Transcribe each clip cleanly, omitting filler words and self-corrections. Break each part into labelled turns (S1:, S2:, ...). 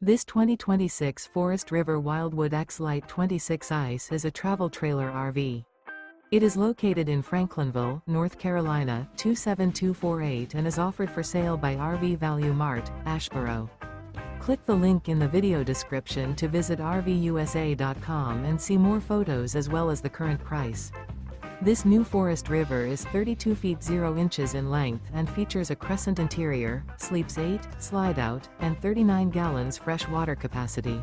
S1: This 2026 Forest River Wildwood X-Lite 26 ICE is a travel trailer RV. It is located in Franklinville, North Carolina, 27248 and is offered for sale by RV Value Mart, Asheboro. Click the link in the video description to visit RVUSA.com and see more photos as well as the current price. This new Forest River is 32 feet 0 inches in length and features a Crescent interior, sleeps 8, Slideout, and 39 gallons fresh water capacity.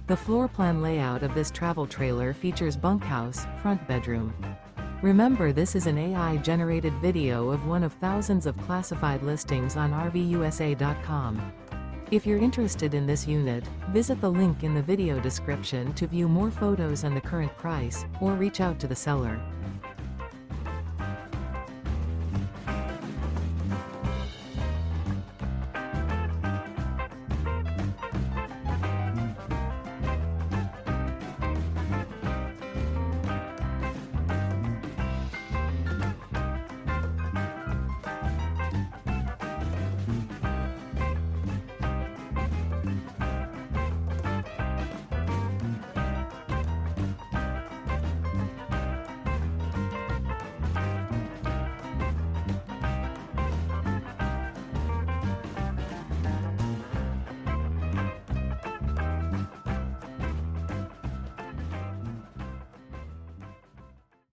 S1: The floor plan layout of this travel trailer features bunkhouse, front bedroom. Remember, this is an AI-generated video of one of thousands of classified listings on RVUSA.com. If you're interested in this unit, visit the link in the video description to view more photos and the current price, or reach out to the seller.